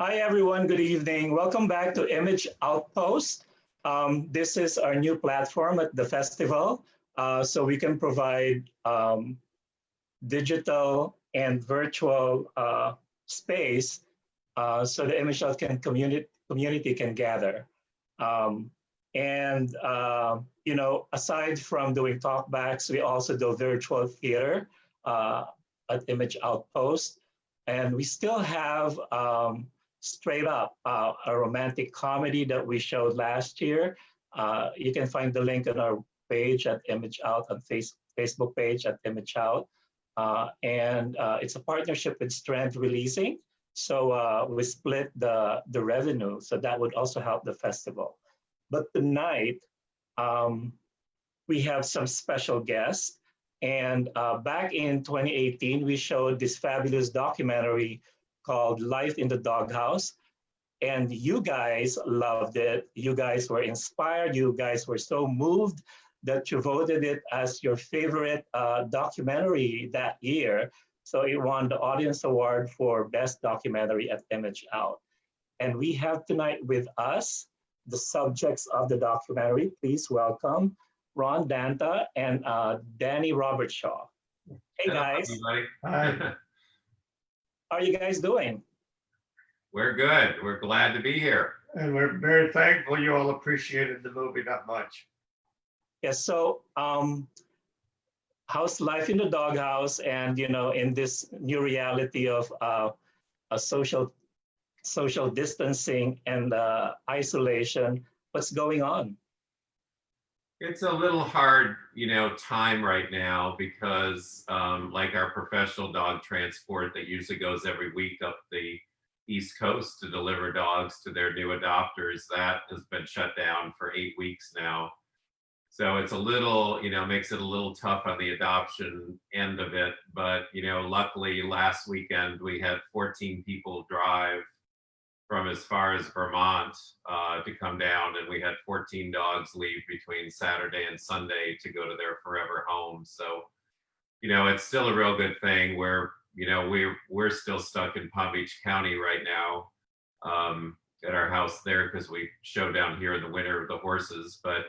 Hi, everyone. Good evening. Welcome back to ImageOutPost. This is our new platform at the festival. So we can provide digital and virtual space so the ImageOut community can gather. Aside from doing talkbacks, we also do virtual theater at ImageOutPost. And we still have Straight Up, a romantic comedy that we showed last year. You can find the link on our page at ImageOut, on Facebook page at ImageOut. It's a partnership with Strength Releasing. So we split the revenue. So that would also help the festival. But tonight, we have some special guests. And back in 2018, we showed this fabulous documentary called Life in the Doghouse. And you guys loved it. You guys were inspired. You guys were so moved that you voted it as your favorite documentary that year. So it won the Audience Award for Best Documentary at ImageOut. And we have tonight with us the subjects of the documentary. Please welcome Ron Danta and Danny Robertshaw. Hey guys. Hi. How are you guys doing? We're good. We're glad to be here. And we're very thankful you all appreciated the movie that much. Yes, so how's life in the doghouse, and in this new reality of a social distancing and isolation, what's going on? It's a little hard, time right now because like our professional dog transport that usually goes every week up the East Coast to deliver dogs to their new adopters, that has been shut down for 8 weeks now. So it's a little, makes it a little tough on the adoption end of it. But, luckily last weekend we had 14 people drive from as far as Vermont to come down, and we had 14 dogs leave between Saturday and Sunday to go to their forever homes. So, it's still a real good thing. Where we're still stuck in Palm Beach County right now at our house there because we show down here in the winter the horses, but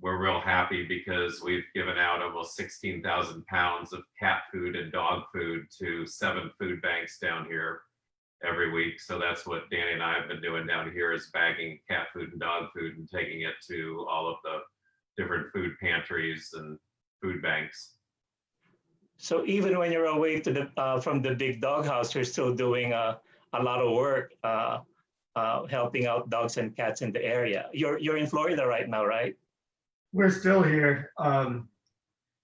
we're real happy because we've given out almost 16,000 pounds of cat food and dog food to 7 food banks down here every week. So that's what Danny and I have been doing down here, is bagging cat food and dog food and taking it to all of the different food pantries and food banks. So even when you're away from the big doghouse, you're still doing a lot of work helping out dogs and cats in the area. You're in Florida right now, right? We're still here.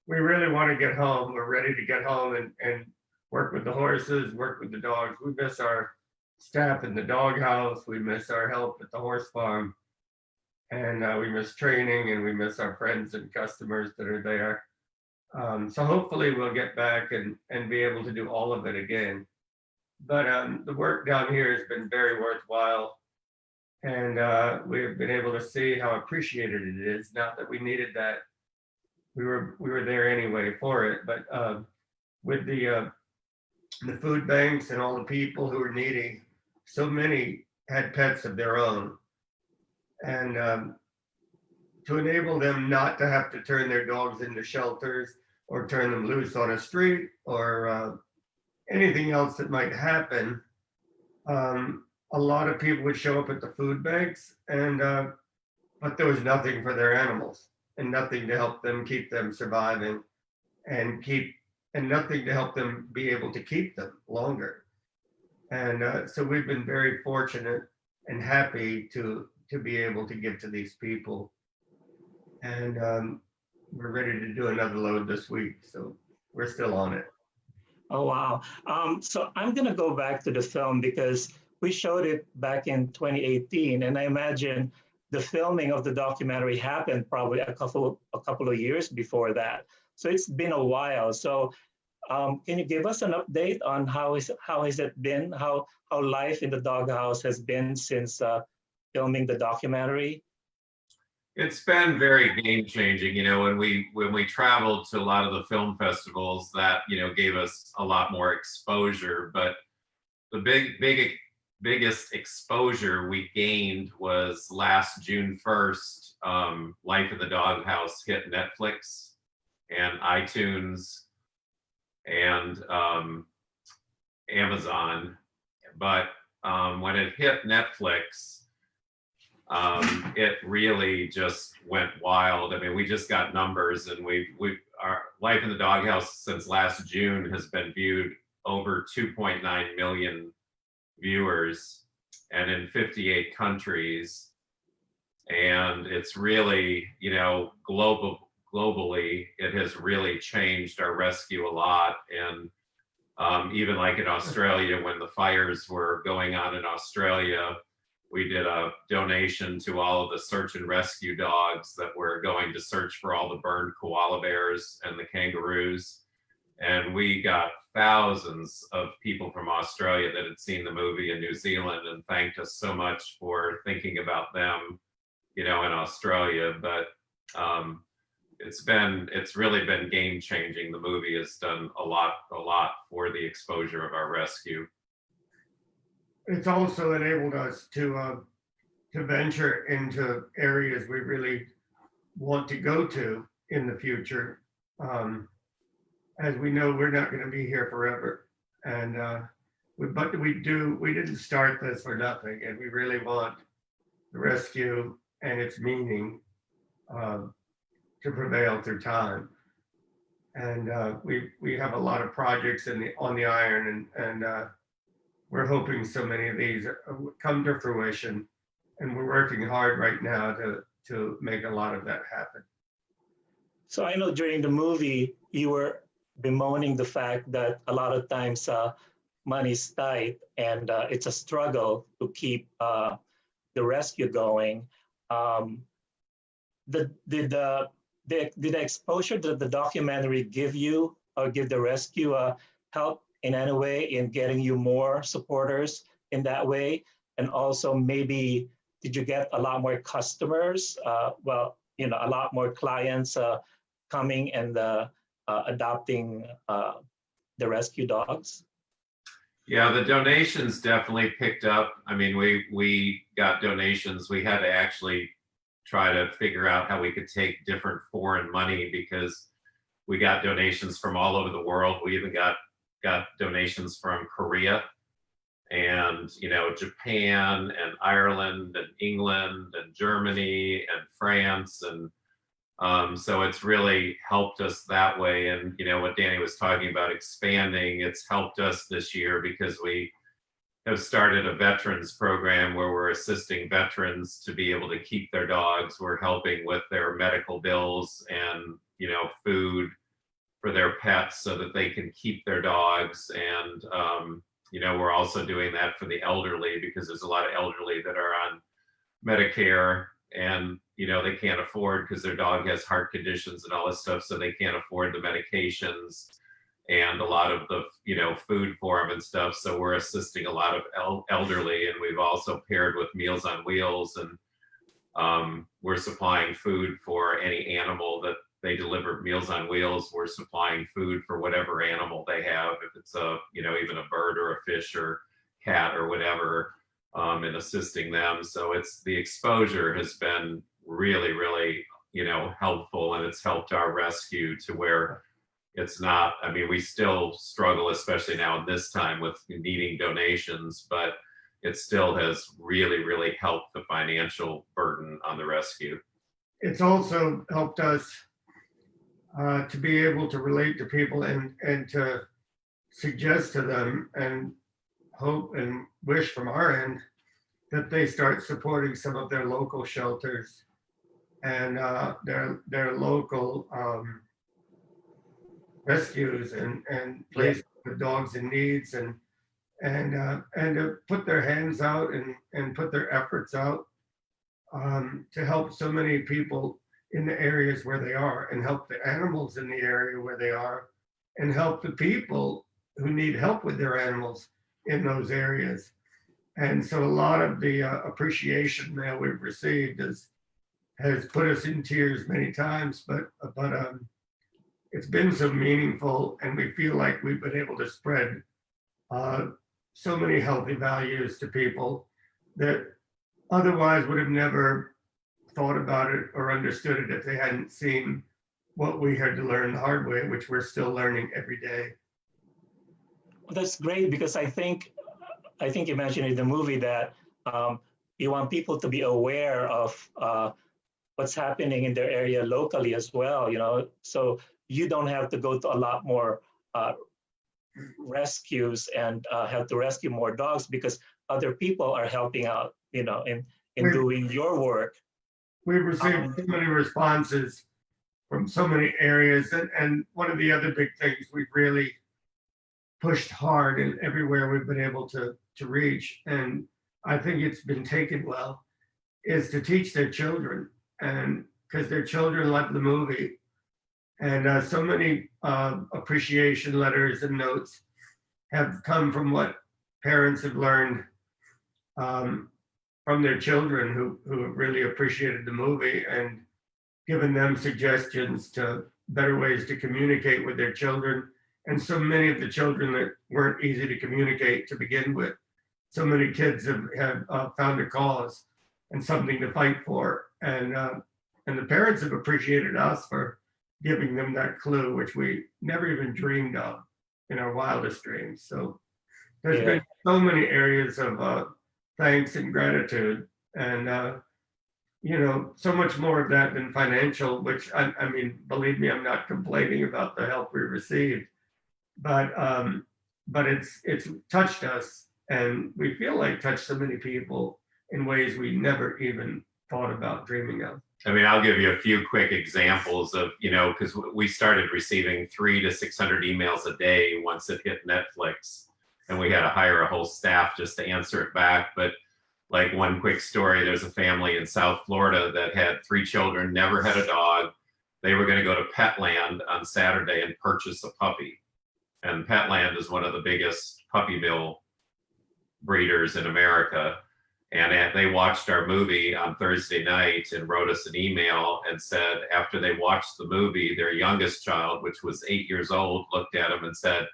We really want to get home. We're ready to get home and work with the horses, work with the dogs. We miss our staff in the doghouse. We miss our help at the horse farm. And we miss training, and we miss our friends and customers that are there. So hopefully we'll get back and be able to do all of it again. But the work down here has been very worthwhile. And we've been able to see how appreciated it is. Not that we needed that. We were there anyway for it. But with the food banks and all the people who are needy, so many had pets of their own. And to enable them not to have to turn their dogs into shelters or turn them loose on a street or anything else that might happen, a lot of people would show up at the food banks, and but there was nothing for their animals and nothing to help them keep them surviving and nothing to help them be able to keep them longer. And so we've been very fortunate and happy to be able to give to these people. And we're ready to do another load this week. So we're still on it. Oh, wow. So I'm going to go back to the film because we showed it back in 2018. And I imagine the filming of the documentary happened probably a couple of years before that. So it's been a while. So can you give us an update on how has it been, how life in the doghouse has been since filming the documentary? It's been very game changing. When we traveled to a lot of the film festivals, that gave us a lot more exposure. But the big biggest exposure we gained was last June 1st. Life in the Doghouse hit Netflix and iTunes and Amazon. But when it hit Netflix, it really just went wild. I mean, we just got numbers, and our Life in the Doghouse since last June has been viewed over 2.9 million viewers, and in 58 countries. And it's really, globally, it has really changed our rescue a lot. And even like in Australia, when the fires were going on in Australia, we did a donation to all of the search and rescue dogs that were going to search for all the burned koala bears and the kangaroos. And we got thousands of people from Australia that had seen the movie in New Zealand and thanked us so much for thinking about them, in Australia. But it's really been game changing. The movie has done a lot for the exposure of our rescue. It's also enabled us to venture into areas we really want to go to in the future. As we know, we're not going to be here forever, and we didn't start this for nothing, and we really want the rescue and its meaning to prevail through time. And we have a lot of projects on the iron, and we're hoping so many of these come to fruition, and we're working hard right now to make a lot of that happen. So I know during the movie, you were bemoaning the fact that a lot of times money is tight, and it's a struggle to keep the rescue going. Did the exposure that the documentary give you or give the rescue help in any way in getting you more supporters in that way? And also maybe, did you get a lot more customers? A lot more clients coming and adopting the rescue dogs? Yeah, the donations definitely picked up. I mean, we got donations. We had to actually try to figure out how we could take different foreign money, because we got donations from all over the world. We even got donations from Korea and Japan and Ireland and England and Germany and France, and so it's really helped us that way. And what Danny was talking about expanding, it's helped us this year because we have started a veterans program where we're assisting veterans to be able to keep their dogs. We're helping with their medical bills and food for their pets so that they can keep their dogs. And we're also doing that for the elderly, because there's a lot of elderly that are on Medicare, and they can't afford, because their dog has heart conditions and all this stuff, so they can't afford the medications and a lot of the food for them and stuff. So we're assisting a lot of elderly, and we've also paired with Meals on Wheels, and we're supplying food for any animal that they deliver. Meals on Wheels, we're supplying food for whatever animal they have, if it's even a bird or a fish or cat or whatever, and assisting them. So it's, the exposure has been really, really helpful, and it's helped our rescue to where it's not, I mean, we still struggle, especially now in this time, with needing donations, but it still has really, really helped the financial burden on the rescue. It's also helped us to be able to relate to people and to suggest to them and hope and wish from our end that they start supporting some of their local shelters and their local rescues and places with dogs in needs, and to put their hands out and put their efforts out to help so many people in the areas where they are, and help the animals in the area where they are, and help the people who need help with their animals in those areas. And so a lot of the appreciation mail we've received has put us in tears many times, but it's been so meaningful, and we feel like we've been able to spread so many healthy values to people that otherwise would have never thought about it or understood it if they hadn't seen what we had to learn the hard way, which we're still learning every day. Well, that's great, because I think you mentioned in the movie that you want people to be aware of what's happening in their area locally as well, so you don't have to go to a lot more rescues and have to rescue more dogs because other people are helping out, in doing your work. We've received so many responses from so many areas. And one of the other big things we've really pushed hard in everywhere we've been able to reach, and I think it's been taken well, is to teach their children, and because their children love the movie. And so many appreciation letters and notes have come from what parents have learned from their children who have really appreciated the movie and given them suggestions to better ways to communicate with their children. And so many of the children that weren't easy to communicate to begin with, so many kids have found a cause and something to fight for. And the parents have appreciated us for giving them that clue, which we never even dreamed of in our wildest dreams. So there's been so many areas of thanks and gratitude, and so much more of that than financial, which I mean, believe me, I'm not complaining about the help we received, but it's touched us, and we feel like touched so many people in ways we never even thought about dreaming of. I mean, I'll give you a few quick examples of, because we started receiving 300 to 600 emails a day once it hit Netflix, and we had to hire a whole staff just to answer it back. But like one quick story, there's a family in South Florida that had 3 children, never had a dog. They were going to go to Petland on Saturday and purchase a puppy. And Petland is one of the biggest puppy mill breeders in America. And they watched our movie on Thursday night and wrote us an email and said, after they watched the movie, their youngest child, which was 8 years old, looked at them and said,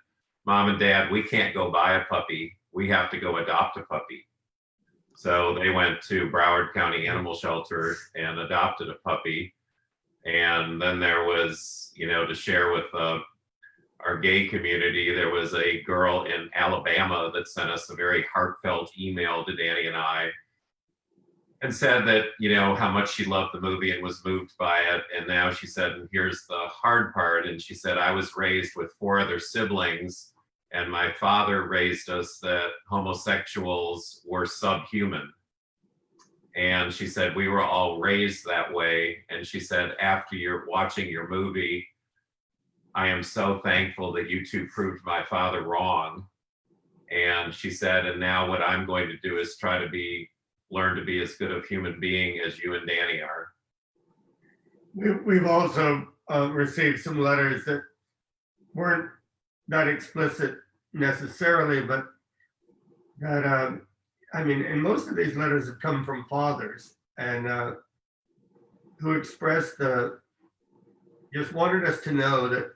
"Mom and Dad, we can't go buy a puppy. We have to go adopt a puppy." So they went to Broward County Animal Shelter and adopted a puppy. And then there was, to share with our gay community, there was a girl in Alabama that sent us a very heartfelt email to Danny and I and said that, how much she loved the movie and was moved by it. And now she said, and here's the hard part. And she said, I was raised with 4 other siblings, and my father raised us that homosexuals were subhuman. And she said, we were all raised that way. And she said, after you're watching your movie, I am so thankful that you 2 proved my father wrong. And she said, and now what I'm going to do is try to learn to be as good a human being as you and Danny are. We've also received some letters that weren't that explicit necessarily, but that, and most of these letters have come from fathers and who expressed just wanted us to know that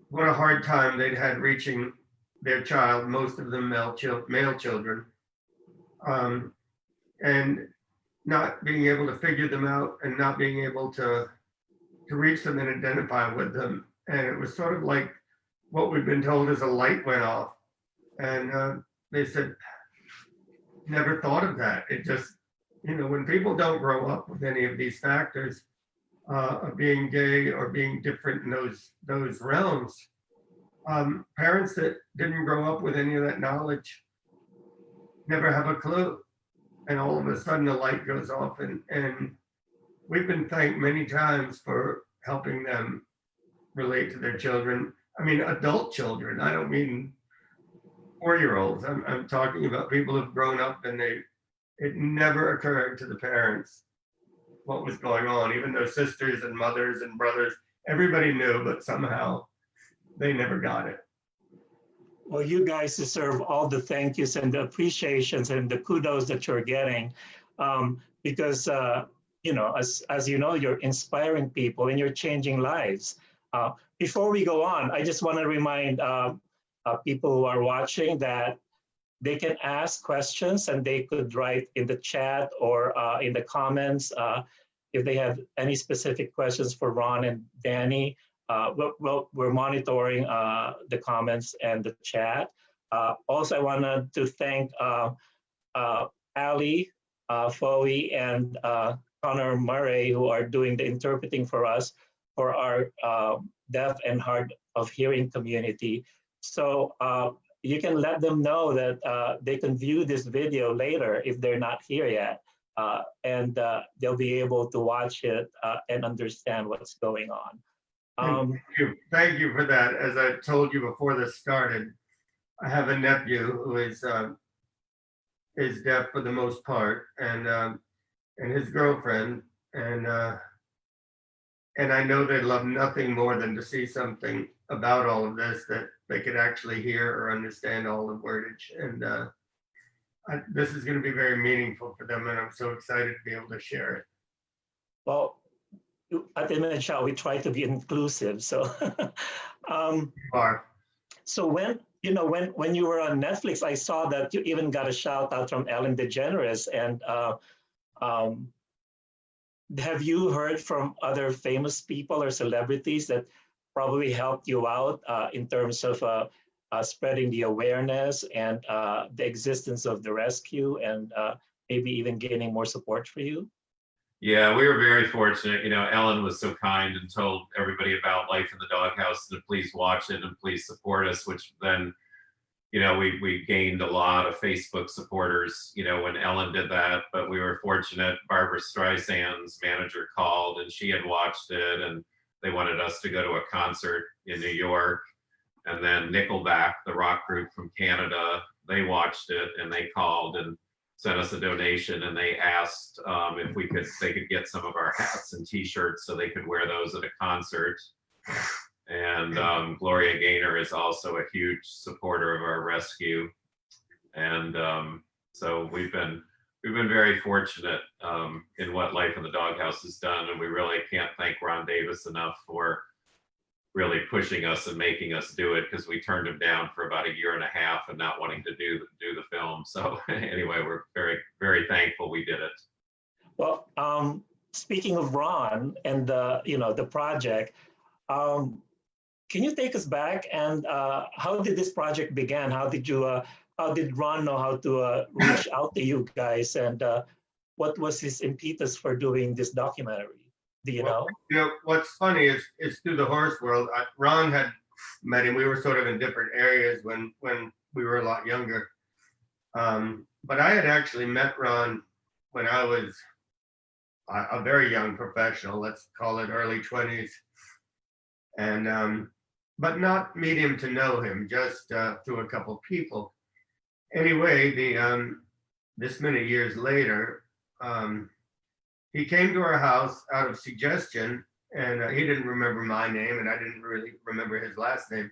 what a hard time they'd had reaching their child, most of them male children, and not being able to figure them out and not being able to reach them and identify with them. And it was sort of like what we've been told is a light went off. And they said, never thought of that. It just, when people don't grow up with any of these factors, of being gay or being different in those realms. Parents that didn't grow up with any of that knowledge never have a clue. And all of a sudden the light goes off, and we've been thanked many times for helping them relate to their children. I mean, adult children. I don't mean 4-year-olds. I'm talking about people who've grown up and it never occurred to the parents what was going on, even though sisters and mothers and brothers, everybody knew, but somehow they never got it. Well, you guys deserve all the thank yous and the appreciations and the kudos that you're getting, because, as you know, you're inspiring people and you're changing lives. Before we go on, I just want to remind people who are watching that they can ask questions and they could write in the chat or in the comments if they have any specific questions for Ron and Danny. We're monitoring the comments and the chat. Also, I wanted to thank Allie Fowee and Connor Murray, who are doing the interpreting for us for our deaf and hard of hearing community. So you can let them know that they can view this video later if they're not here yet, and they'll be able to watch it and understand what's going on. Thank you for that. As I told you before this started, I have a nephew who is deaf for the most part, and his girlfriend, and I know they'd love nothing more than to see something about all of this that they could actually hear or understand all the wordage. And this is going to be very meaningful for them, and I'm so excited to be able to share it. Well, at ImageOut, we try to be inclusive. So, so when you were on Netflix, I saw that you even got a shout out from Ellen DeGeneres. And have you heard from other famous people or celebrities that probably helped you out in terms of spreading the awareness and the existence of the rescue, and maybe even gaining more support for you? Yeah, we were very fortunate. Ellen was so kind and told everybody about Life in the Doghouse and to please watch it and please support us, which then, we gained a lot of Facebook supporters, when Ellen did that. But we were fortunate. Barbara Streisand's manager called and she had watched it, and they wanted us to go to a concert in New York. And then Nickelback, the rock group from Canada, they watched it and they called and sent us a donation, and they asked if they could get some of our hats and t-shirts so they could wear those at a concert. And Gloria Gaynor is also a huge supporter of our rescue. And so we've been very fortunate in what Life in the Doghouse has done, and we really can't thank Ron Davis enough for really pushing us and making us do it, because we turned him down for about 1.5 years and not wanting to do the film. So anyway, we're very, very thankful we did it. Well, speaking of Ron and the project, can you take us back and how did this project begin? How did Ron know how to reach out to you guys, and what was his impetus for doing this documentary? Do you know? What's funny is through the horse world, Ron had met him. We were sort of in different areas when we were a lot younger. But I had actually met Ron when I was a very young professional, let's call it early 20s. And but not meet him to know him, just through a couple people. Anyway, this many years later, he came to our house out of suggestion, and he didn't remember my name, and I didn't really remember his last name.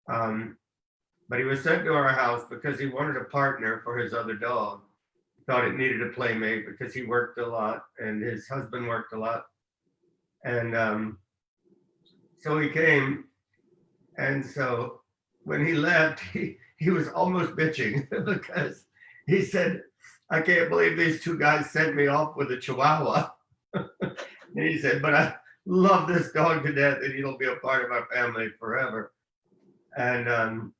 But he was sent to our house because he wanted a partner for his other dog. He thought it needed a playmate because he worked a lot, and his husband worked a lot. And so he came, and so when he left, he was almost bitching because he said, "I can't believe these two guys sent me off with a Chihuahua." And he said, "But I love this dog to death, and he'll be a part of our family forever." And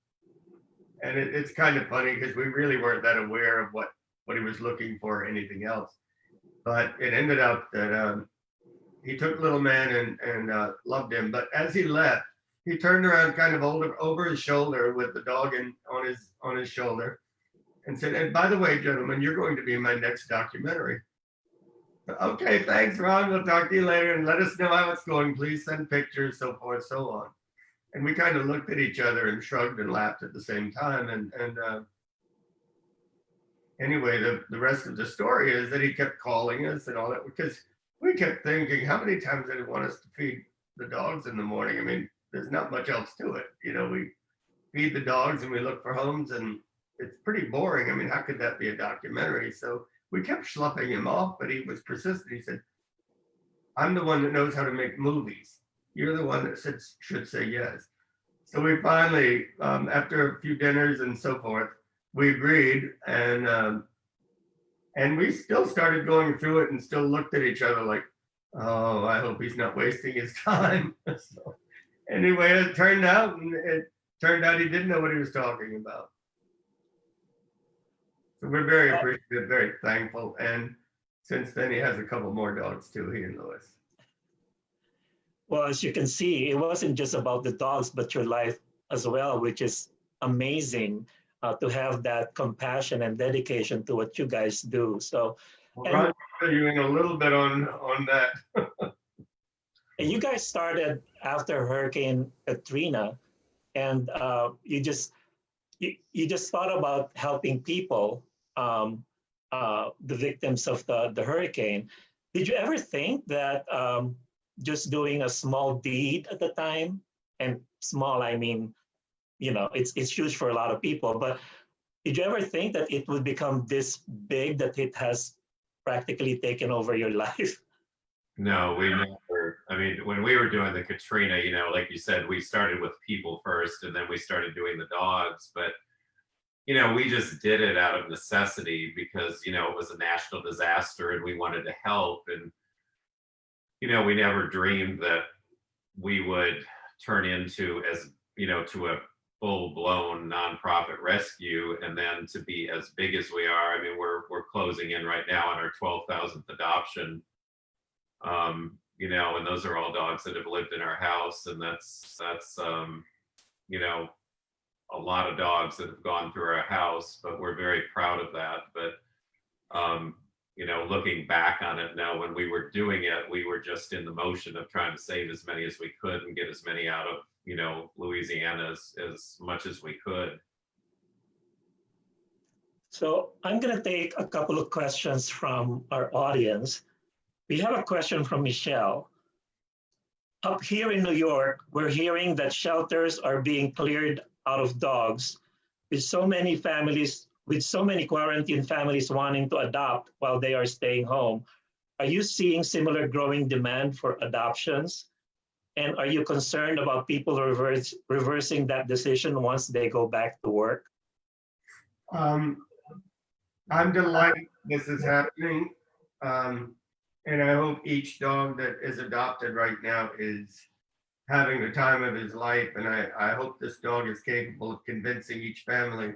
it's kind of funny because we really weren't that aware of what he was looking for or anything else. But it ended up that he took little man and loved him. But as he left, he turned around kind of over his shoulder with the dog on his shoulder, and said, "And by the way, gentlemen, you're going to be in my next documentary." "Okay, thanks, Ron. We'll talk to you later, and let us know how it's going. Please send pictures, so forth, so on." And we kind of looked at each other and shrugged and laughed at the same time. And anyway, the rest of the story is that he kept calling us and all that, because we kept thinking, how many times did he want us to feed the dogs in the morning? I mean, there's not much else to it. We feed the dogs and we look for homes, and it's pretty boring. I mean, how could that be a documentary? So we kept schlepping him off, but he was persistent. He said, "I'm the one that knows how to make movies. You're the one that should say yes." So we finally, after a few dinners and so forth, we agreed, and we still started going through it and still looked at each other like, oh, I hope he's not wasting his time. So anyway, it turned out he didn't know what he was talking about. So we're very appreciative, very thankful. And since then, he has a couple more dogs too, he and Louis. Well, as you can see, it wasn't just about the dogs, but your life as well, which is amazing to have that compassion and dedication to what you guys do. So, Well, Ron, you in a little bit on that. and you guys started after Hurricane Katrina, and you just thought about helping people, the victims of the hurricane. Did you ever think that just doing a small deed at the time, and small, I mean, you know, it's huge for a lot of people, but did you ever think that it would become this big, that it has practically taken over your life? No, we never. I mean, when we were doing the Katrina, you know, like you said, we started with people first, and then we started doing the dogs. But you know, we just did it out of necessity because, you know, it was a national disaster and we wanted to help. And you know, we never dreamed that we would turn into, as you know, to a full-blown nonprofit rescue, and then to be as big as we are. I mean, we're closing in right now on our 12,000th adoption. You know, and those are all dogs that have lived in our house, and that's you know, a lot of dogs that have gone through our house, but we're very proud of that. But you know, looking back on it now, when we were doing it, we were just in the motion of trying to save as many as we could and get as many out of, you know, Louisiana as much as we could. So I'm going to take a couple of questions from our audience. We have a question from Michelle. Up here in New York, we're hearing that shelters are being cleared out of dogs, with so many quarantine families wanting to adopt while they are staying home. Are you seeing similar growing demand for adoptions? And are you concerned about people reversing that decision once they go back to work? I'm delighted this is happening. And I hope each dog that is adopted right now is having the time of his life. And I hope this dog is capable of convincing each family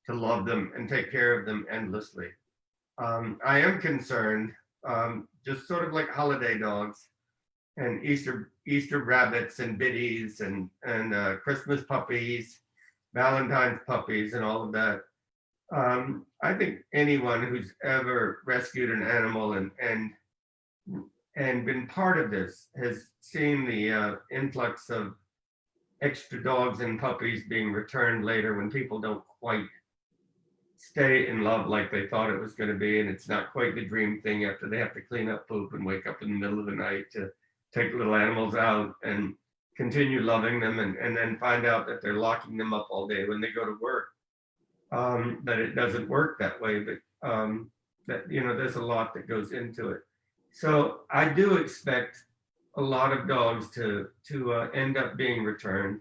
to love them and take care of them endlessly. I am concerned, just sort of like holiday dogs and Easter rabbits and biddies and Christmas puppies, Valentine's puppies and all of that. I think anyone who's ever rescued an animal and been part of this has seen the influx of extra dogs and puppies being returned later when people don't quite stay in love like they thought it was going to be, and it's not quite the dream thing after they have to clean up poop and wake up in the middle of the night to take little animals out and continue loving them, and then find out that they're locking them up all day when they go to work. That it doesn't work that way, but that, you know, there's a lot that goes into it. So I do expect a lot of dogs to end up being returned.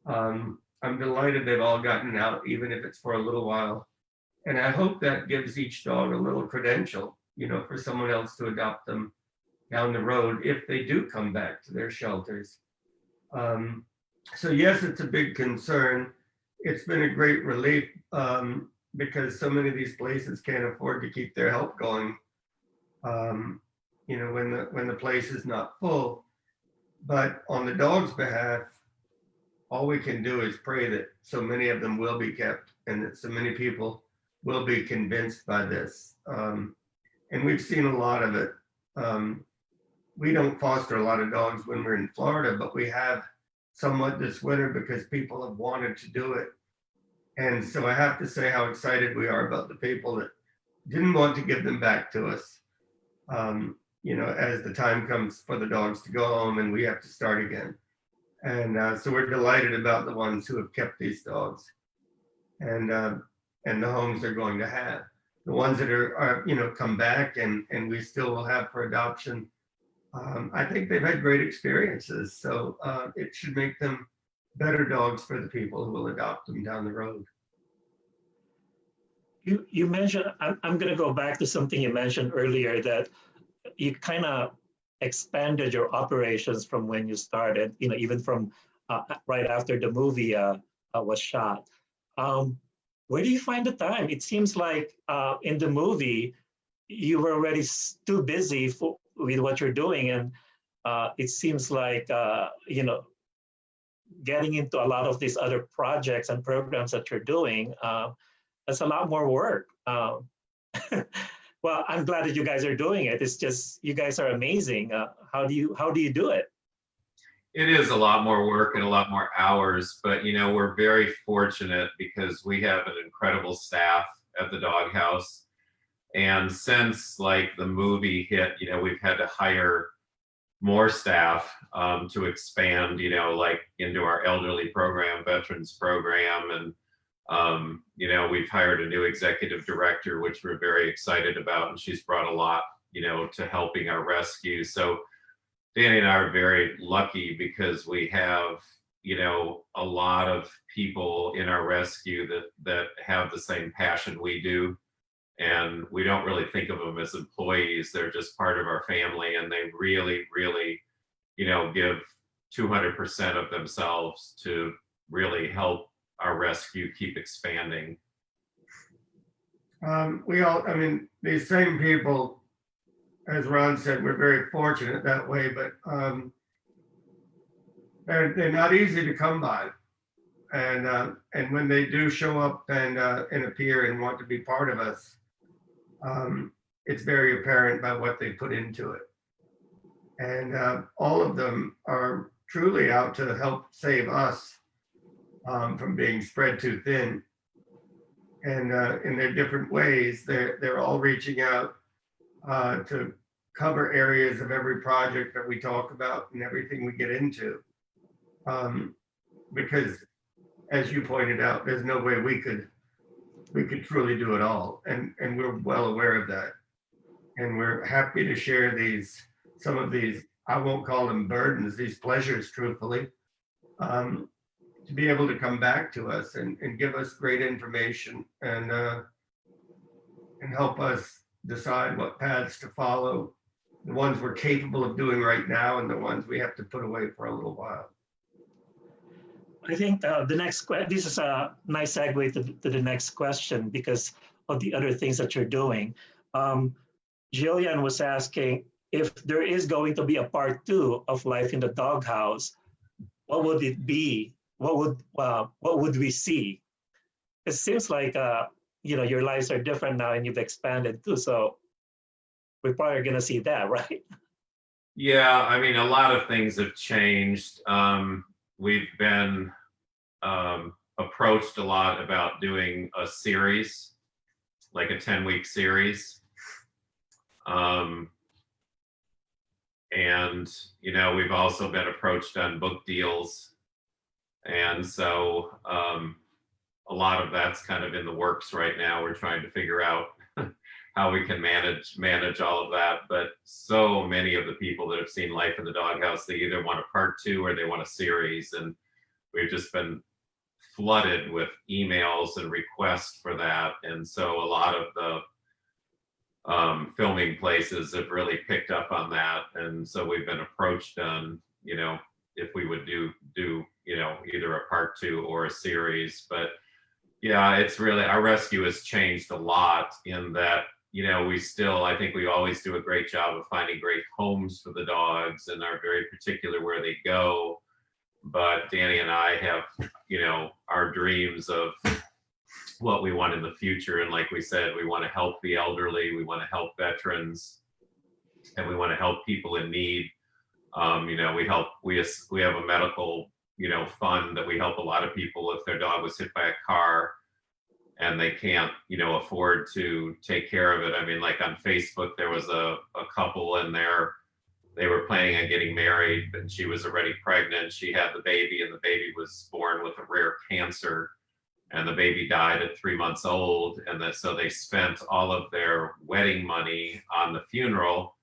I'm delighted they've all gotten out, even if it's for a little while. And I hope that gives each dog a little credential, you know, for someone else to adopt them down the road if they do come back to their shelters. So yes, it's a big concern. It's been a great relief because so many of these places can't afford to keep their help going. You know, when the place is not full. But on the dog's behalf, all we can do is pray that so many of them will be kept and that so many people will be convinced by this. And we've seen a lot of it. We don't foster a lot of dogs when we're in Florida, but we have somewhat this winter because people have wanted to do it. And so I have to say how excited we are about the people that didn't want to give them back to us. You know, as the time comes for the dogs to go home and we have to start again. And so we're delighted about the ones who have kept these dogs and the homes they're going to have. The ones that are you know, come back and we still will have for adoption. I think they've had great experiences. So it should make them better dogs for the people who will adopt them down the road. You mentioned, I'm going to go back to something you mentioned earlier, that you kind of expanded your operations from when you started, even from right after the movie was shot. Where do you find the time? It seems like in the movie, you were already too busy with what you're doing. And it seems like, getting into a lot of these other projects and programs that you're doing, that's a lot more work. Well, I'm glad that you guys are doing it. It's just, you guys are amazing. How do you do it? It is a lot more work and a lot more hours, but we're very fortunate because we have an incredible staff at the doghouse. And since like the movie hit, we've had to hire more staff to expand, like into our elderly program, veterans program, and we've hired a new executive director, which we're very excited about, and she's brought a lot, to helping our rescue. So Danny and I are very lucky because we have, a lot of people in our rescue that have the same passion we do. And we don't really think of them as employees. They're just part of our family, and they really, really, give 200% of themselves to really help our rescue keep expanding. These same people, as Ron said, we're very fortunate that way, but they're not easy to come by. And when they do show up and appear and want to be part of us, it's very apparent by what they put into it. And all of them are truly out to help save us from being spread too thin. And in their different ways, they're all reaching out to cover areas of every project that we talk about and everything we get into. Because as you pointed out, there's no way we could truly do it all. And we're well aware of that. And we're happy to share some of these, I won't call them burdens, these pleasures, truthfully, to be able to come back to us and give us great information and help us decide what paths to follow, the ones we're capable of doing right now and the ones we have to put away for a little while. I think this is a nice segue to the next question because of the other things that you're doing. Jillian was asking if there is going to be a part 2 of Life in the Doghouse, what would it be? What would we see? It seems like your lives are different now and you've expanded too, so we're probably going to see that, right? Yeah, a lot of things have changed. We've been approached a lot about doing a series, like a 10-week series. And we've also been approached on book deals. And so a lot of that's kind of in the works right now. We're trying to figure out how we can manage all of that. But so many of the people that have seen Life in the Doghouse, they either want a part 2 or they want a series. And we've just been flooded with emails and requests for that. And so a lot of the filming places have really picked up on that. And so we've been approached on, if we would do either a part 2 or a series. But yeah, it's really, our rescue has changed a lot in that, I think we always do a great job of finding great homes for the dogs and are very particular where they go. But Danny and I have, our dreams of what we want in the future. And like we said, we want to help the elderly, we want to help veterans, and we want to help people in need. We have a medical, fund that we help a lot of people if their dog was hit by a car and they can't, afford to take care of it. Like on Facebook, there was a couple and they were planning on getting married, and she was already pregnant. She had the baby, and the baby was born with a rare cancer, and the baby died at 3 months old. And so they spent all of their wedding money on the funeral.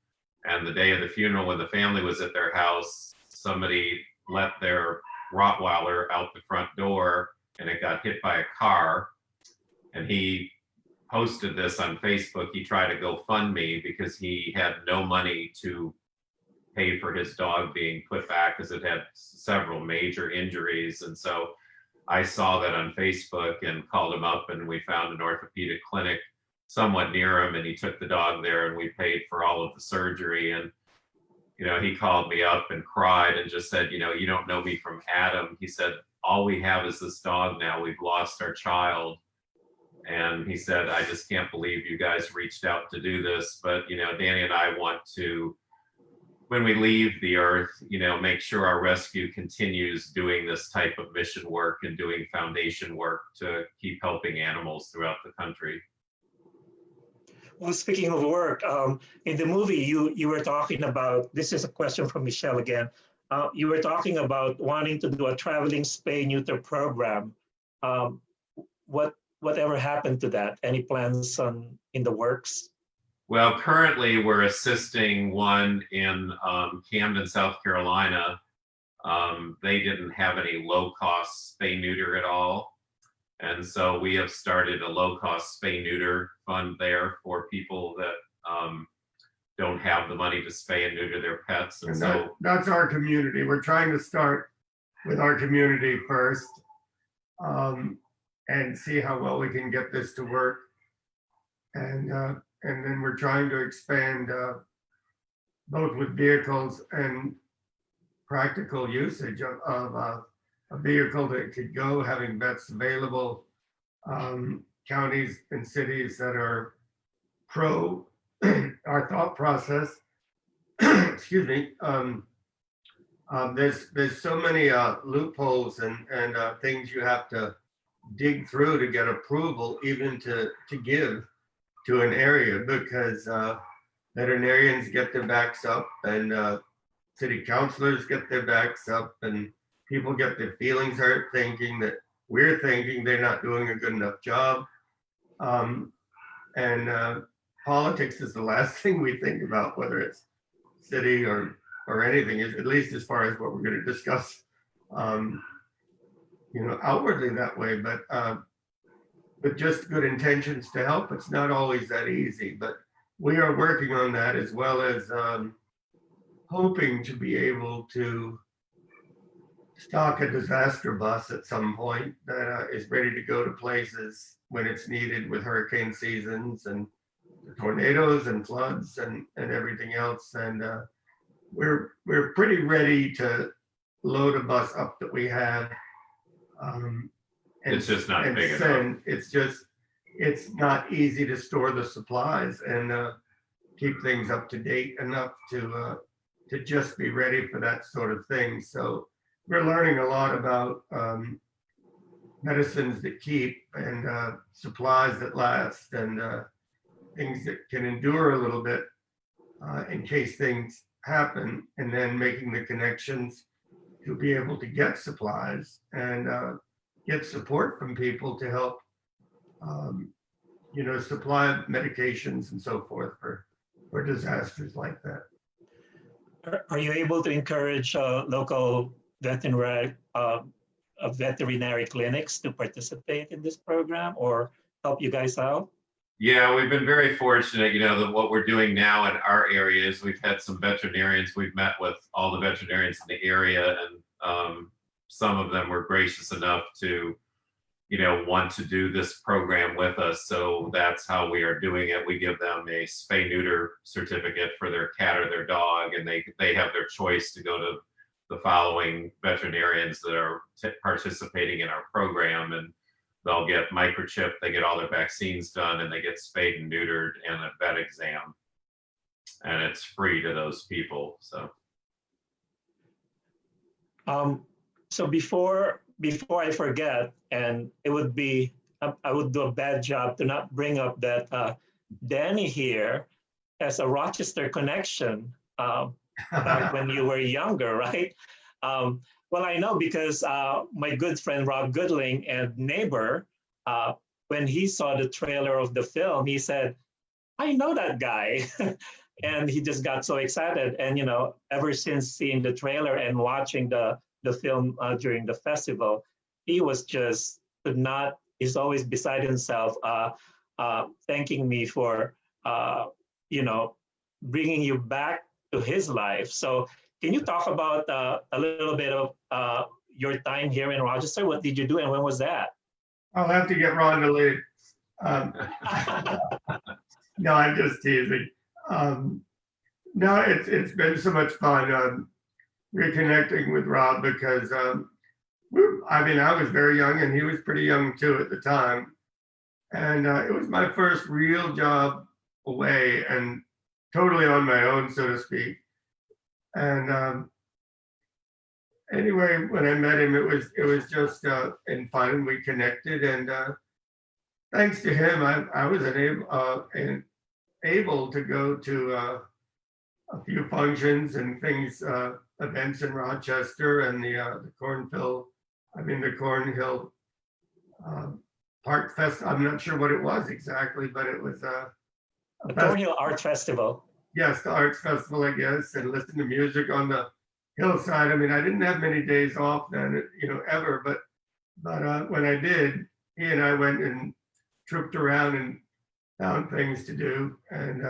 And the day of the funeral, when the family was at their house, somebody let their Rottweiler out the front door, and it got hit by a car. And he posted this on Facebook. He tried to GoFundMe because he had no money to pay for his dog being put back because it had several major injuries. And so I saw that on Facebook and called him up, and we found an orthopedic clinic somewhat near him, and he took the dog there, and we paid for all of the surgery. And he called me up and cried and just said, you don't know me from Adam. He said, all we have is this dog now. We've lost our child. And he said, I just can't believe you guys reached out to do this. But, Danny and I want to, when we leave the earth, make sure our rescue continues doing this type of mission work and doing foundation work to keep helping animals throughout the country. Well, speaking of work, in the movie, you were talking about, this is a question from Michelle again. You were talking about wanting to do a traveling spay-neuter program. Whatever happened to that? Any plans in the works? Well, currently we're assisting one in Camden, South Carolina. They didn't have any low-cost spay-neuter at all. And so we have started a low-cost spay-neuter fund there for people that don't have the money to spay and neuter their pets. And so that's our community. We're trying to start with our community first and see how well we can get this to work. And then we're trying to expand both with vehicles and practical usage of a vehicle that could go, having vets available, counties and cities that are pro our thought process. Excuse me. There's so many loopholes and things you have to dig through to get approval, even to give to an area, because veterinarians get their backs up, and city councilors get their backs up, and people get their feelings hurt thinking that we're thinking they're not doing a good enough job. And politics is the last thing we think about, whether it's city or anything, at least as far as what we're going to discuss, outwardly that way. But with just good intentions to help, it's not always that easy. But we are working on that, as well as hoping to be able to stock a disaster bus at some point that is ready to go to places when it's needed, with hurricane seasons and tornadoes and floods and everything else. And we're pretty ready to load a bus up that we have. It's just not big enough. It's not easy to store the supplies and keep things up to date enough to just be ready for that sort of thing. So we're learning a lot about medicines that keep, and supplies that last, and things that can endure a little bit in case things happen, and then making the connections to be able to get supplies and get support from people to help, supply medications and so forth for disasters like that. Are you able to encourage local veterinary clinics to participate in this program or help you guys out? Yeah, we've been very fortunate, that what we're doing now in our area is we've had some veterinarians. We've met with all the veterinarians in the area, and some of them were gracious enough to, want to do this program with us. So that's how we are doing it. We give them a spay-neuter certificate for their cat or their dog, and they have their choice to go to the following veterinarians that are participating in our program, and they'll get microchipped, they get all their vaccines done, and they get spayed and neutered and a vet exam. And it's free to those people. So before I forget, and it would be, I would do a bad job to not bring up that Danny here has a Rochester connection back when you were younger, right? Well, I know because my good friend Rob Goodling and neighbor, when he saw the trailer of the film, he said, I know that guy. And he just got so excited. And, ever since seeing the trailer and watching the film during the festival, he was just he's always beside himself. thanking me for, you know, bringing you back to his life. So can you talk about a little bit of your time here in Rochester? What did you do and when was that? I'll have to get Ron to lead. No, I'm just teasing. No, it's been so much fun reconnecting with Rob because I mean, I was very young and he was pretty young too at the time. And it was my first real job away and totally on my own, so to speak. And anyway, when I met him, it was just in fun, and we connected. And thanks to him, I was able to go to a few functions and things, events in Rochester and the Cornhill Park Fest. I'm not sure what it was exactly, but it was the Cornhill Art Festival. Yes, the arts festival, I guess, and listen to music on the hillside. I mean, I didn't have many days off then, ever, but when I did, he and I went and trooped around and found things to do, and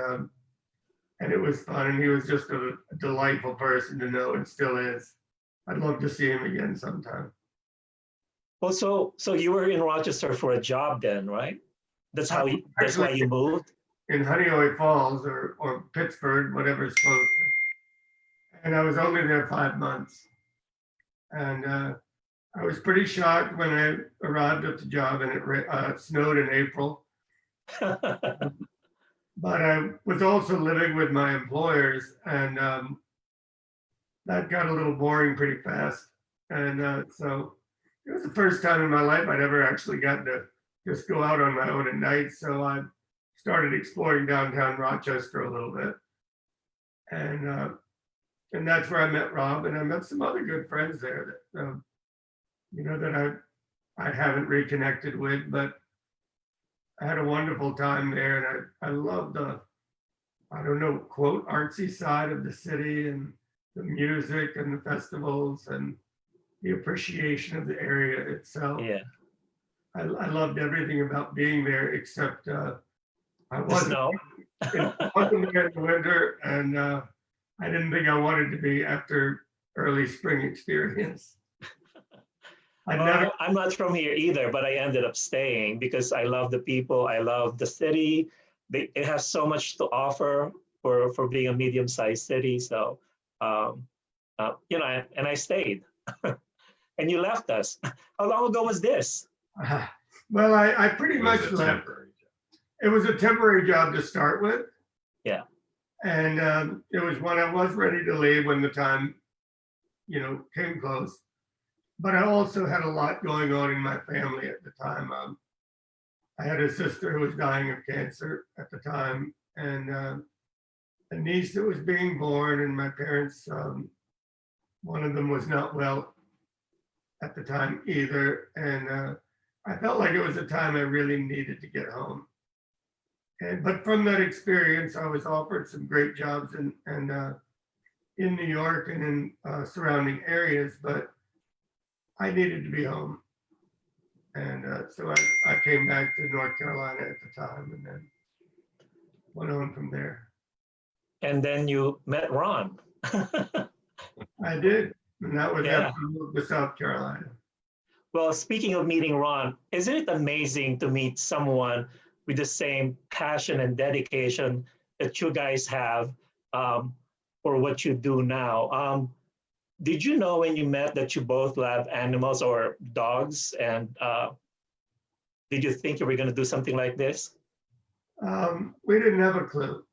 it was fun. And he was just a delightful person to know, and still is. I'd love to see him again sometime. Well, so you were in Rochester for a job then, right? That's why you moved? In Honeoye Falls or Pittsburgh, whatever's closer. And I was only there 5 months. And I was pretty shocked when I arrived at the job and it snowed in April. But I was also living with my employers, and that got a little boring pretty fast. And so it was the first time in my life I'd ever actually gotten to just go out on my own at night. So I started exploring downtown Rochester a little bit. And that's where I met Rob, and I met some other good friends there that, that I haven't reconnected with, but I had a wonderful time there, and I loved the, I don't know, quote, artsy side of the city and the music and the festivals and the appreciation of the area itself. Yeah. I loved everything about being there except I wasn't there in the winter, and I didn't think I wanted to be after early spring experience. I'm not from here either, but I ended up staying because I love the people. I love the city. It has so much to offer for being a medium-sized city. So, and I stayed. And you left us. How long ago was this? Well, I pretty much left. It was a temporary job to start with. Yeah. And it was when I was ready to leave when the time, came close. But I also had a lot going on in my family at the time. I had a sister who was dying of cancer at the time, and a niece that was being born, and my parents, one of them was not well at the time either. And I felt like it was a time I really needed to get home. But from that experience, I was offered some great jobs in New York and in surrounding areas, but I needed to be home. And so I came back to North Carolina at the time, and then went on from there. And then you met Ron. I did, and that was after I moved to South Carolina. Well, speaking of meeting Ron, isn't it amazing to meet someone with the same passion and dedication that you guys have for what you do now? Did you know when you met that you both love animals or dogs? And did you think you were going to do something like this? We didn't have a clue.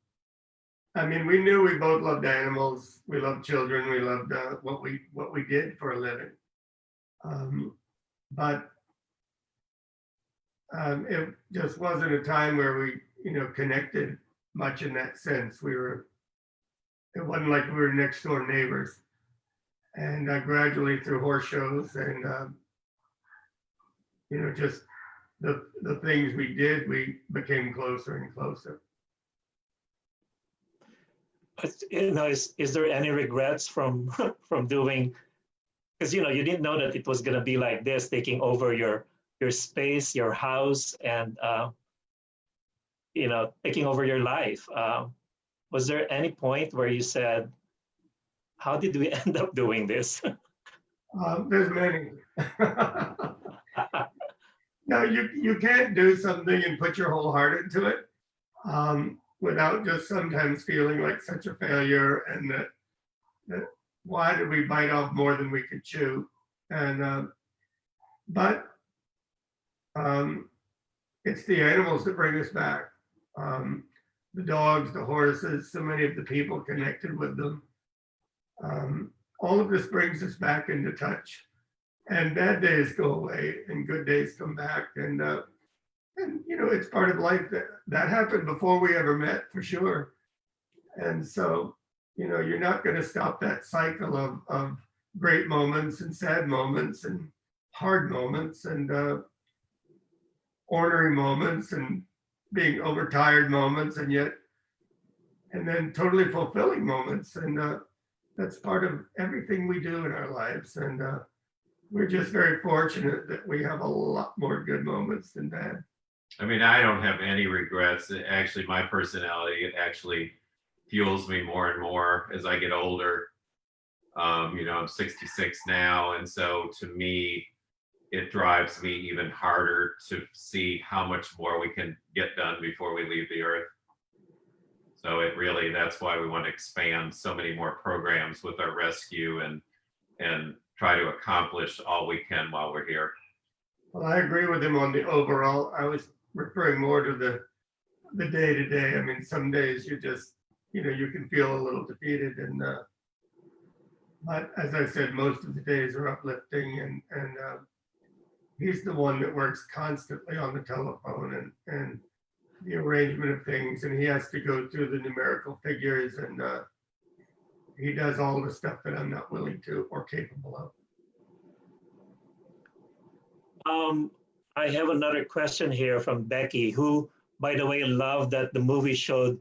I mean, we knew we both loved animals. We loved children. We loved what we did for a living. But it just wasn't a time where we, connected much in that sense. It wasn't like we were next door neighbors. And gradually through horse shows and, just the things we did, we became closer and closer. But, is there any regrets from doing, because, you didn't know that it was going to be like this, taking over your space, your house, and taking over your life. Was there any point where you said, how did we end up doing this? There's many. No, you can't do something and put your whole heart into it without just sometimes feeling like such a failure, and that why did we bite off more than we could chew? And but it's the animals that bring us back. The dogs, the horses, so many of the people connected with them. All of this brings us back into touch. And bad days go away and good days come back. And it's part of life that happened before we ever met, for sure. And so, you're not going to stop that cycle of great moments and sad moments and hard moments and ornery moments and being overtired moments, and then totally fulfilling moments. And that's part of everything we do in our lives. And we're just very fortunate that we have a lot more good moments than bad. I mean, I don't have any regrets. Actually, my personality, it actually fuels me more and more as I get older. I'm 66 now. And so to me, it drives me even harder to see how much more we can get done before we leave the earth. So that's why we want to expand so many more programs with our rescue and try to accomplish all we can while we're here. Well, I agree with him on the overall. I was referring more to the day to day. I mean, some days you just, you can feel a little defeated, but as I said, most of the days are uplifting, and he's the one that works constantly on the telephone and the arrangement of things, and he has to go through the numerical figures, and he does all the stuff that I'm not willing to or capable of. I have another question here from Becky, who, by the way, loved that the movie showed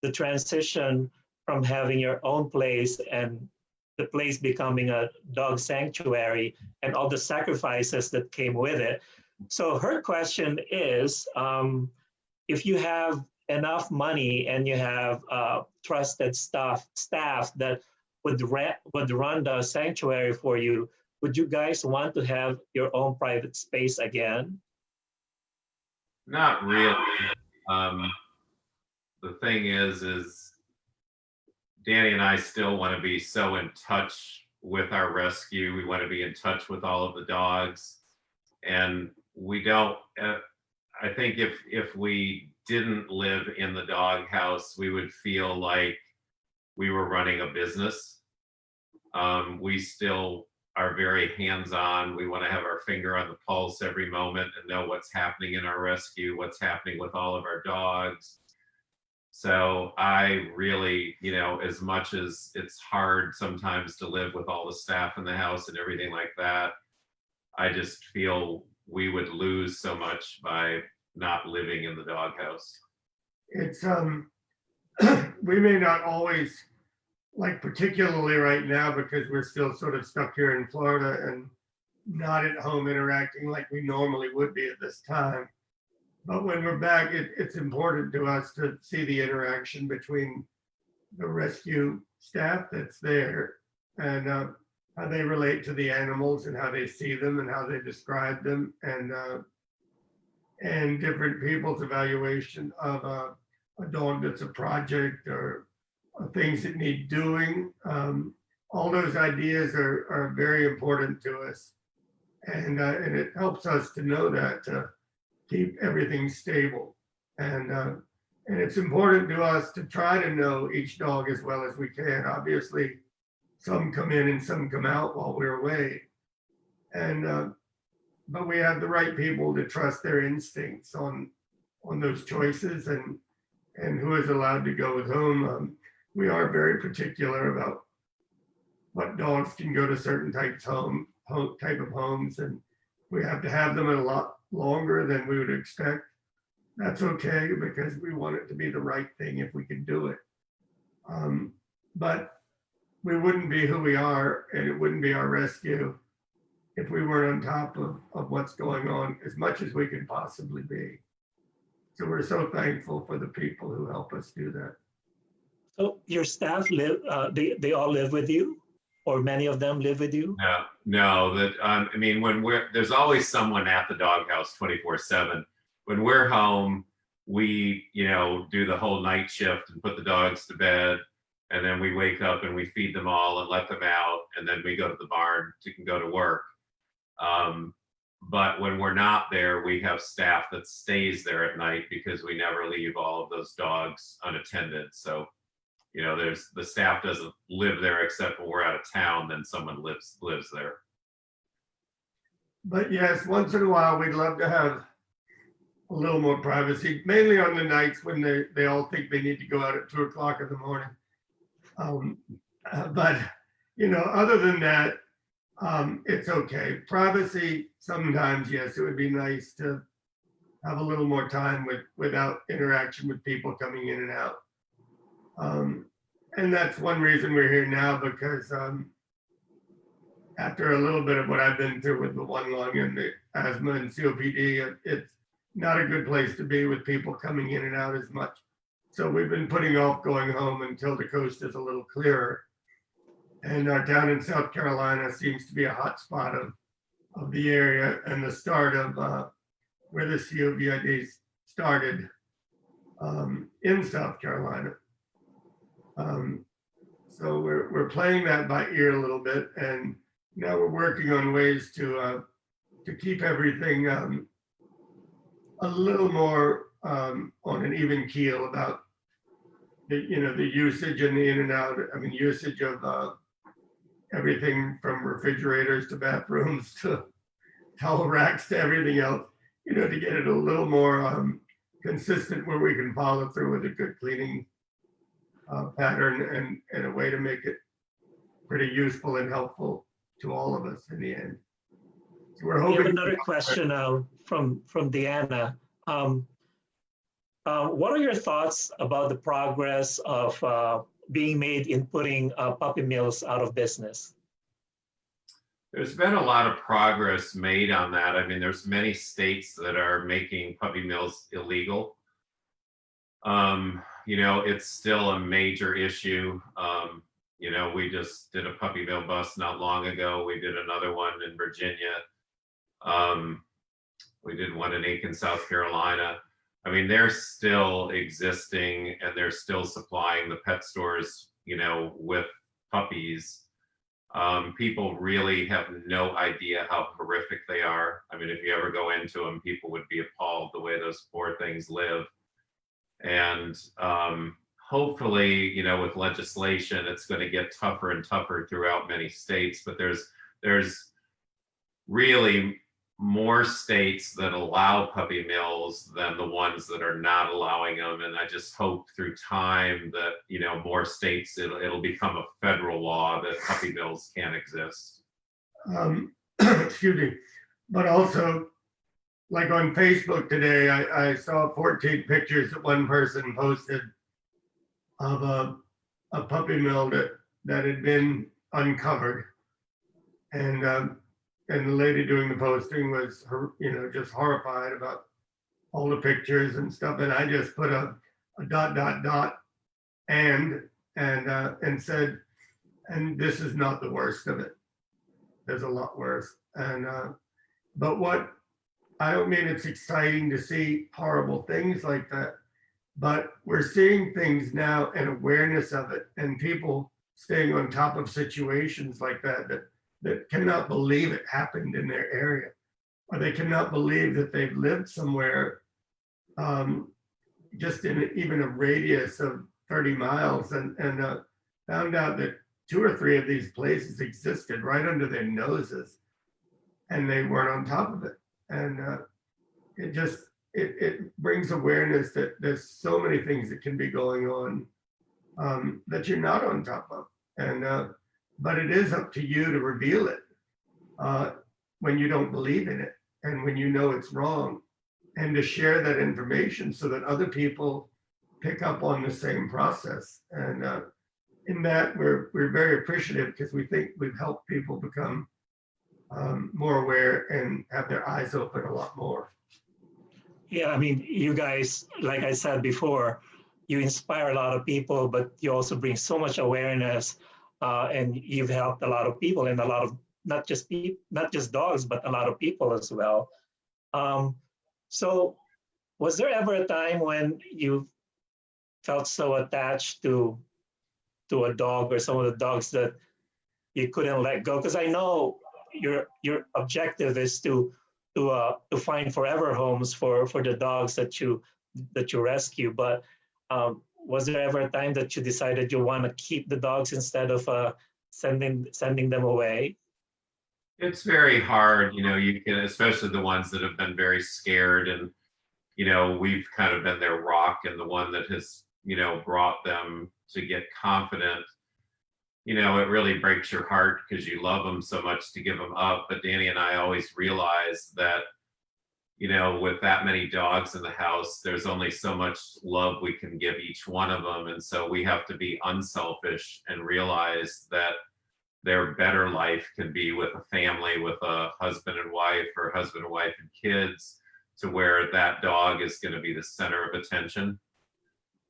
the transition from having your own place and the place becoming a dog sanctuary and all the sacrifices that came with it. So her question is, if you have enough money and you have trusted staff that would run the sanctuary for you, would you guys want to have your own private space again? Not really. The thing is Danny and I still want to be so in touch with our rescue. We want to be in touch with all of the dogs, and we don't. I think if we didn't live in the doghouse, we would feel like we were running a business. We still are very hands-on. We want to have our finger on the pulse every moment and know what's happening in our rescue, what's happening with all of our dogs. So I really, as much as it's hard sometimes to live with all the staff in the house and everything like that, I just feel we would lose so much by not living in the doghouse. It's we may not always, like particularly right now, because we're still sort of stuck here in Florida and not at home interacting like we normally would be at this time. But when we're back, it's important to us to see the interaction between the rescue staff that's there and how they relate to the animals and how they see them and how they describe them, and different people's evaluation of a dog that's a project or things that need doing. All those ideas are very important to us, and it helps us to know that to keep everything stable. And it's important to us to try to know each dog as well as we can. Obviously, some come in and some come out while we're away, and but we have the right people to trust their instincts on those choices and who is allowed to go with whom. We are very particular about what dogs can go to certain type of homes, and we have to have them a lot longer than we would expect. That's okay, because we want it to be the right thing if we can do it. But we wouldn't be who we are, and it wouldn't be our rescue if we weren't on top of what's going on as much as we can possibly be. So we're so thankful for the people who help us do that. So your staff live, they all live with you, or many of them live with you? No, that I mean, there's always someone at the doghouse 24/7. When we're home, we, do the whole night shift and put the dogs to bed, and then we wake up and we feed them all and let them out, and then we go to the barn to go to work. But when we're not there, we have staff that stays there at night because we never leave all of those dogs unattended. So, the staff doesn't live there except when we're out of town, then someone lives there. But yes, once in a while, we'd love to have a little more privacy, mainly on the nights when they all think they need to go out at 2 o'clock in the morning. But, other than that, it's okay. Privacy, sometimes, yes, it would be nice to have a little more time without interaction with people coming in and out. And that's one reason we're here now, because after a little bit of what I've been through with the one lung and the asthma and COPD, it's not a good place to be with people coming in and out as much. So we've been putting off going home until the coast is a little clearer. And our town in South Carolina seems to be a hot spot of the area and the start of where the COVID started in South Carolina. So we're playing that by ear a little bit, and now we're working on ways to keep everything a little more on an even keel about the usage and the in and out. I mean, usage of everything from refrigerators to bathrooms to towel racks to everything else. To get it a little more consistent, where we can follow through with a good cleaning pattern and a way to make it pretty useful and helpful to all of us in the end. So we're hoping. We have another question from Deanna. What are your thoughts about the progress of being made in putting puppy mills out of business? There's been a lot of progress made on that. I mean, there's many states that are making puppy mills illegal. It's still a major issue. We just did a puppy mill bust not long ago. We did another one in Virginia. We did one in Aiken, South Carolina. I mean, they're still existing and they're still supplying the pet stores, with puppies. People really have no idea how horrific they are. I mean, if you ever go into them, people would be appalled the way those poor things live. And hopefully, with legislation, it's going to get tougher and tougher throughout many states. But there's really more states that allow puppy mills than the ones that are not allowing them. And I just hope through time that, more states, it'll become a federal law that puppy mills can't exist. Excuse me. But also, like on Facebook today, I saw 14 pictures that one person posted of a puppy mill that had been uncovered. And the lady doing the posting was, just horrified about all the pictures and stuff. And I just put a ... and said, and this is not the worst of it. There's a lot worse. And but I don't mean it's exciting to see horrible things like that, but we're seeing things now and awareness of it, and people staying on top of situations like that cannot believe it happened in their area, or they cannot believe that they've lived somewhere just in even a radius of 30 miles and found out that 2 or 3 of these places existed right under their noses and they weren't on top of it. And it brings awareness that there's so many things that can be going on that you're not on top of. And but it is up to you to reveal it when you don't believe in it and when you know it's wrong, and to share that information so that other people pick up on the same process. And in that, we're very appreciative, because we think we've helped people become more aware and have their eyes open a lot more. Yeah, I mean, you guys, like I said before, you inspire a lot of people, but you also bring so much awareness, and you've helped a lot of people and a lot of not just dogs, but a lot of people as well. Um, so, was there ever a time when you felt so attached to a dog or some of the dogs that you couldn't let go? Because I know your objective is to find forever homes for the dogs that you rescue. But was there ever a time that you decided you want to keep the dogs instead of sending them away? It's very hard, you know, you can, especially the ones that have been very scared, and, you know, we've kind of been their rock and the one that has, you know, brought them to get confident. You know, it really breaks your heart because you love them so much to give them up. But Danny and I always realize that, you know, with that many dogs in the house, there's only so much love we can give each one of them. And so we have to be unselfish and realize that their better life can be with a family, with a husband and wife, or husband and wife and kids, to where that dog is going to be the center of attention.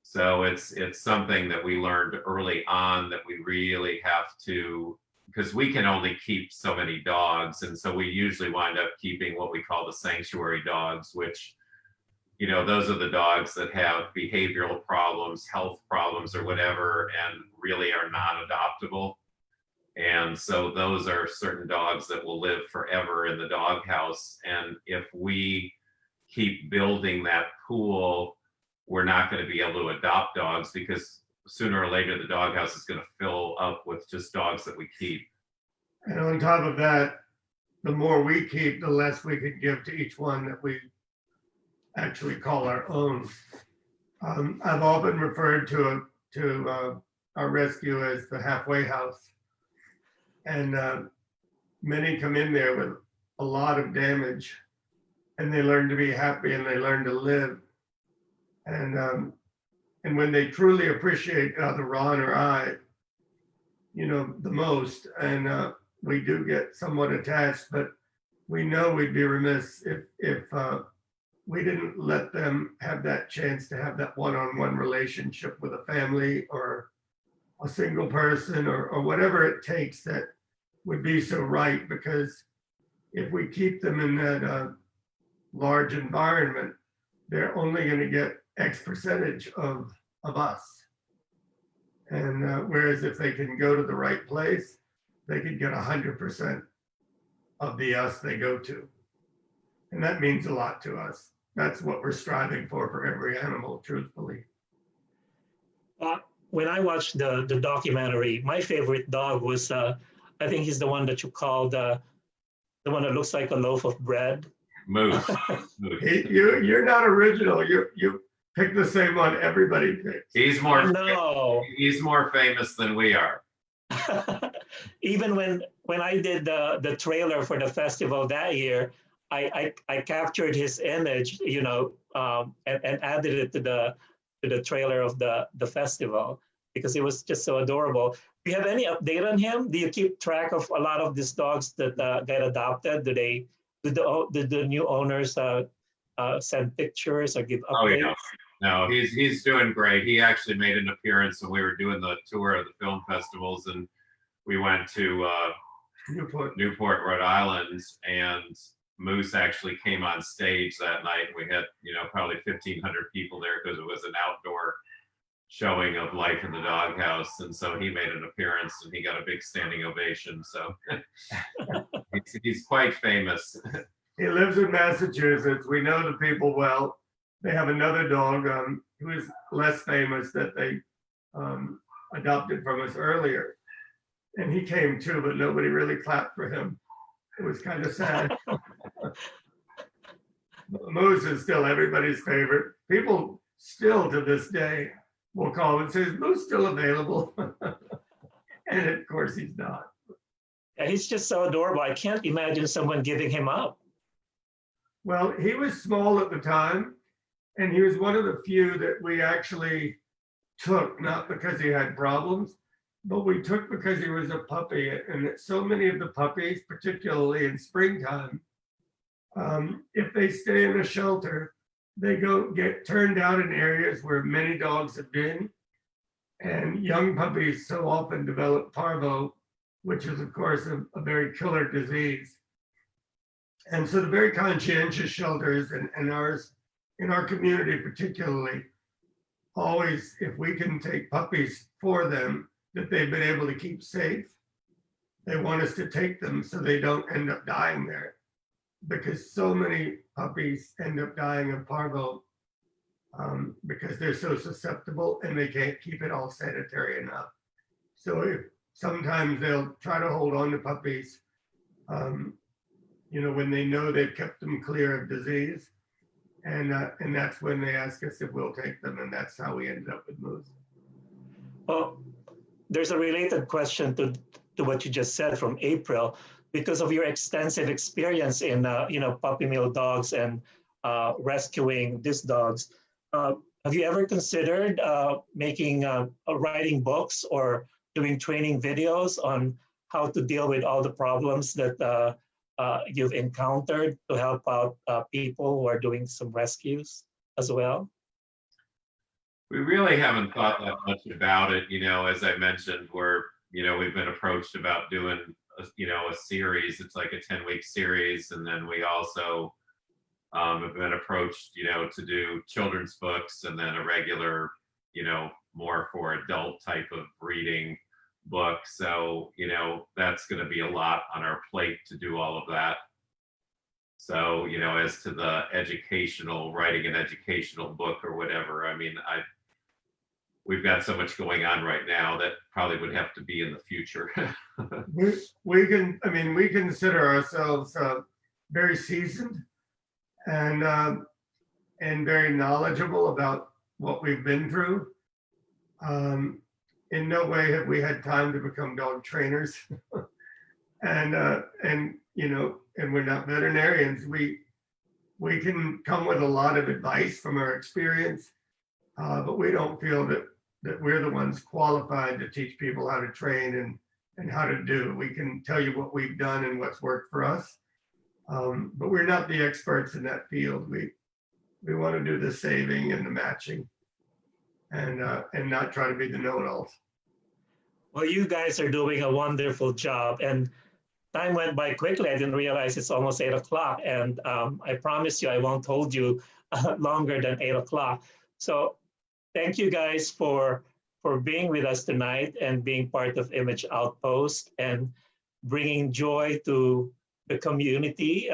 So it's something that we learned early on, that we really have to, because we can only keep so many dogs, and so we usually wind up keeping what we call the sanctuary dogs, which, you know, those are the dogs that have behavioral problems, health problems, or whatever, and really are non-adoptable. And so those are certain dogs that will live forever in the doghouse. And if we keep building that pool, we're not going to be able to adopt dogs, because sooner or later the doghouse is going to fill up with just dogs that we keep. And on top of that, the more we keep, the less we can give to each one that we actually call our own. I've often referred to our rescue as the halfway house. And many come in there with a lot of damage, and they learn to be happy and they learn to live. And when they truly appreciate either Ron or I, you know, the most, and we do get somewhat attached, but we know we'd be remiss if we didn't let them have that chance to have that one-on-one relationship with a family or a single person, or whatever it takes that would be so right. Because if we keep them in that large environment, they're only going to get X percentage of us. And whereas if they can go to the right place, they can get 100% of the us they go to. And that means a lot to us. That's what we're striving for every animal, truthfully. When I watched the documentary, my favorite dog was, I think he's the one that you called the one that looks like a loaf of bread. Moose. You're not original. You picked the same one everybody picks. He's more No. He's more famous than we are. Even when I did the trailer for the festival that year, I captured his image, you know, and added it to the trailer of the festival, because it was just so adorable. Do you have any update on him? Do you keep track of a lot of these dogs that get adopted? Do the new owners send pictures or give updates? Oh yeah, no, he's doing great. He actually made an appearance when we were doing the tour of the film festivals, and we went to Newport, Rhode Island, and Moose actually came on stage that night. We had, you know, probably 1,500 people there because it was an outdoor showing of Life in the Doghouse, and so he made an appearance and he got a big standing ovation. So he's quite famous. He lives in Massachusetts. We know the people well. They have another dog who is less famous that they adopted from us earlier, and he came too, but nobody really clapped for him. It was kind of sad. Moose is still everybody's favorite. People still to this day will call and say, "Is Moose still available?" And of course he's not. Yeah, he's just so adorable. I can't imagine someone giving him up. Well, he was small at the time, and he was one of the few that we actually took, not because he had problems, but we took because he was a puppy. And so many of the puppies, particularly in springtime, if they stay in a shelter, they go get turned out in areas where many dogs have been. And young puppies so often develop parvo, which is of course a very killer disease. And so the very conscientious shelters and ours, in our community particularly, always, if we can take puppies for them that they've been able to keep safe, they want us to take them so they don't end up dying there. Because so many puppies end up dying of parvo because they're so susceptible and they can't keep it all sanitary enough. So if sometimes they'll try to hold on to puppies, you know, when they know they've kept them clear of disease, and that's when they ask us if we'll take them, and that's how we ended up with Moose. Well, there's a related question to what you just said from April. Because of your extensive experience in you know, puppy mill dogs and rescuing these dogs, have you ever considered making writing books or doing training videos on how to deal with all the problems that you've encountered to help out people who are doing some rescues as well? We really haven't thought that much about it. You know, as I mentioned, we've been approached about doing a series. It's like a 10-week series, and then we also have been approached, to do children's books, and then a regular, more for adult type of reading book. So, that's going to be a lot on our plate to do all of that. So, as to the writing an educational book or whatever, I mean, we've got so much going on right now that probably would have to be in the future. we consider ourselves very seasoned and very knowledgeable about what we've been through. In no way have we had time to become dog trainers, and we're not veterinarians. We can come with a lot of advice from our experience, but we don't feel that we're the ones qualified to teach people how to train and how to do. We can tell you what we've done and what's worked for us, but we're not the experts in that field. We want to do the saving and the matching, and not try to be the know-it-alls. Well, you guys are doing a wonderful job, and time went by quickly. I didn't realize it's almost 8 o'clock, and I promise you I won't hold you longer than 8 o'clock. So thank you guys for being with us tonight and being part of ImageOutPost and bringing joy to the community.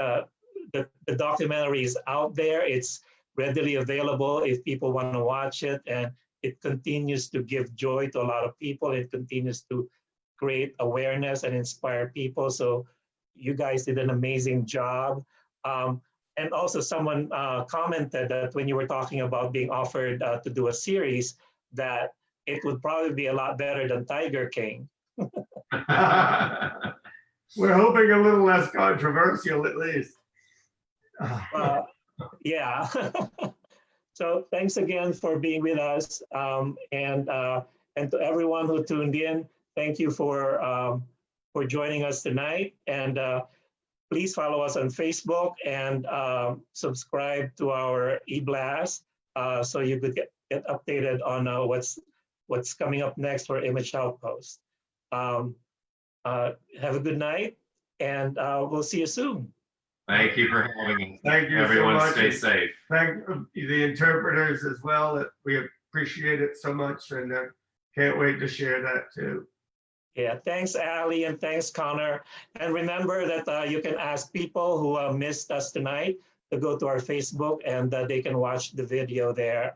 The documentary is out there. It's readily available if people want to watch it, and it continues to give joy to a lot of people. It continues to create awareness and inspire people. So you guys did an amazing job. And also someone commented that when you were talking about being offered to do a series, that it would probably be a lot better than Tiger King. We're hoping a little less controversial, at least. Yeah. So thanks again for being with us, and to everyone who tuned in. Thank you for joining us tonight, and please follow us on Facebook and subscribe to our e-blast so you could get updated on what's coming up next for ImageOutPost. Have a good night, and we'll see you soon. Thank you for having us. Thank you Everyone so much. stay safe. Thank the interpreters as well. That we appreciate it so much, and can't wait to share that too. Yeah, thanks, Allie, and thanks, Connor. And remember that you can ask people who missed us tonight to go to our Facebook, and they can watch the video there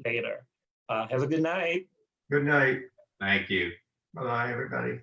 later. Have a good night. Good night. Thank you. Bye, everybody.